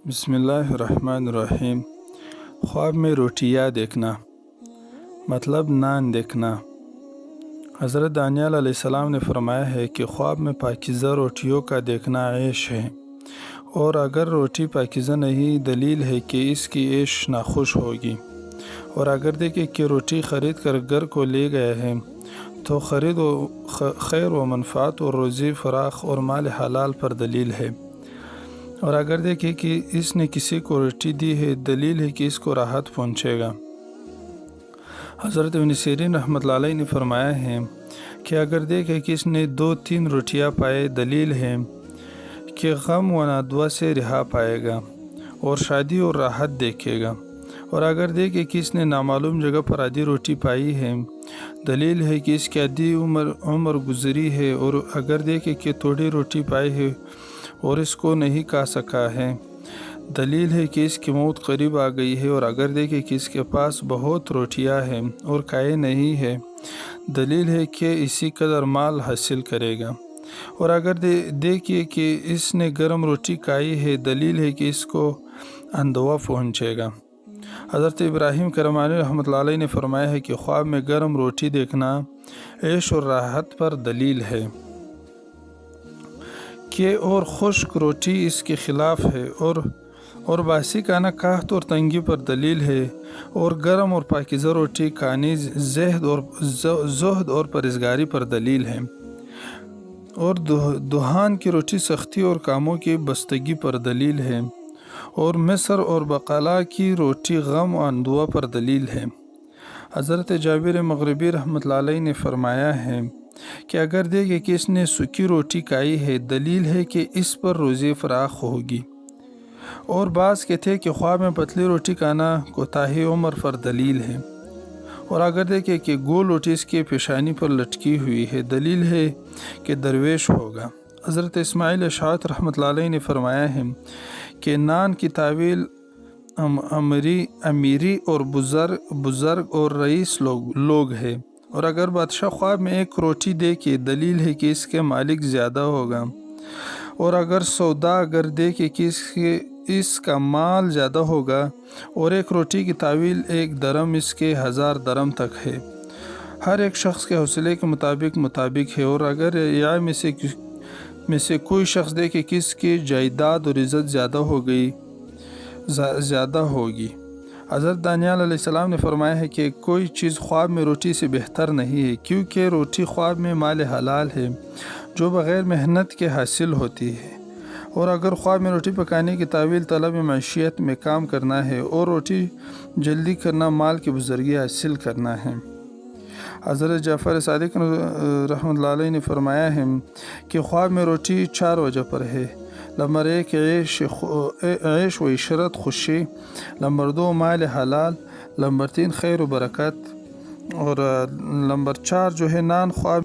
بسم اللہ الرحمن الرحیم۔ خواب میں روٹیاں دیکھنا مطلب نان دیکھنا۔ حضرت دانیال علیہ السلام نے فرمایا ہے کہ خواب میں پاکیزہ روٹیوں کا دیکھنا عیش ہے، اور اگر روٹی پاکیزہ نہیں دلیل ہے کہ اس کی عیش ناخوش ہوگی، اور اگر دیکھے کہ روٹی خرید کر گھر کو لے گئے ہیں تو خرید و خیر و منفعت اور روزی فراخ اور مال حلال پر دلیل ہے، اور اگر دیکھے کہ اس نے کسی کو روٹی دی ہے دلیل ہے کہ اس کو راحت پہنچے گا۔ حضرت ابن سیرین رحمۃ اللہ علیہ نے فرمایا ہے کہ اگر دیکھے کہ اس نے 2-3 روٹیاں پائے دلیل ہے کہ غم و ندوہ سے رہا پائے گا اور شادی اور راحت دیکھے گا، اور اگر دیکھے کہ اس نے نامعلوم جگہ پر آدھی روٹی پائی ہے دلیل ہے کہ اس کی آدھی عمر گزری ہے، اور اگر دیکھے کہ تھوڑی روٹی پائی ہے اور اس کو نہیں کھا سکا ہے دلیل ہے کہ اس کی موت قریب آ گئی ہے، اور اگر دیکھے کہ اس کے پاس بہت روٹیاں ہیں اور کھائے نہیں ہے دلیل ہے کہ اسی قدر مال حاصل کرے گا، اور اگر دیکھیے کہ اس نے گرم روٹی کھائی ہے دلیل ہے کہ اس کو اندوہ پہنچے گا۔ حضرت ابراہیم کرمانی رحمۃ اللہ علیہ نے فرمایا ہے کہ خواب میں گرم روٹی دیکھنا عیش اور راحت پر دلیل ہے کہ اور خشک روٹی اس کے خلاف ہے، اور باسی کھانا قحط اور تنگی پر دلیل ہے، اور گرم اور پاکیزہ روٹی کھانی زہد اور پرہیزگاری پر دلیل ہے، اور دہان کی روٹی سختی اور کاموں کی بستگی پر دلیل ہے، اور مصر اور بقلا کی روٹی غم و اندوہ پر دلیل ہے۔ حضرت جابر مغربی رحمۃ اللہ علیہ نے فرمایا ہے کہ اگر دیکھے کہ اس نے سوکھی روٹی کھائی ہے دلیل ہے کہ اس پر روزی فراخ ہوگی، اور بعض کہتے ہیں کہ خواب میں پتلی روٹی کھانا کوتاہی عمر پر دلیل ہے، اور اگر دیکھے کہ گول روٹی اس کی پیشانی پر لٹکی ہوئی ہے دلیل ہے کہ درویش ہوگا۔ حضرت اسماعیل اشعث رحمۃ اللہ علیہ نے فرمایا ہے کہ نان کی تعویل امیری اور بزرگ اور رئیس لوگ ہے، اور اگر بادشاہ خواب میں ایک روٹی دے کے دلیل ہے کہ اس کے مالک زیادہ ہوگا، اور اگر سودا اگر دیکھے کہ اس کا مال زیادہ ہوگا، اور ایک روٹی کی تعویل 1 درم اس کے 1000 درم تک ہے، ہر ایک شخص کے حوصلے کے مطابق ہے، اور اگر یا میں سے کوئی شخص دیکھے کہ اس کی جائیداد اور عزت زیادہ ہوگی۔ حضرت دانیال علیہ السلام نے فرمایا ہے کہ کوئی چیز خواب میں روٹی سے بہتر نہیں ہے، کیونکہ روٹی خواب میں مال حلال ہے جو بغیر محنت کے حاصل ہوتی ہے، اور اگر خواب میں روٹی پکانے کی تعویل طلب معیشت میں کام کرنا ہے اور روٹی جلدی کرنا مال کی بزرگی حاصل کرنا ہے۔ حضرت جعفر صادق رحمۃ اللہ علیہ نے فرمایا ہے کہ خواب میں روٹی 4 وجہ پر ہے۔ نمبر 1 عیش و عشرت خوشی، نمبر 2 مال حلال، نمبر 3 خیر و برکت، اور نمبر 4 جو ہے نان خواب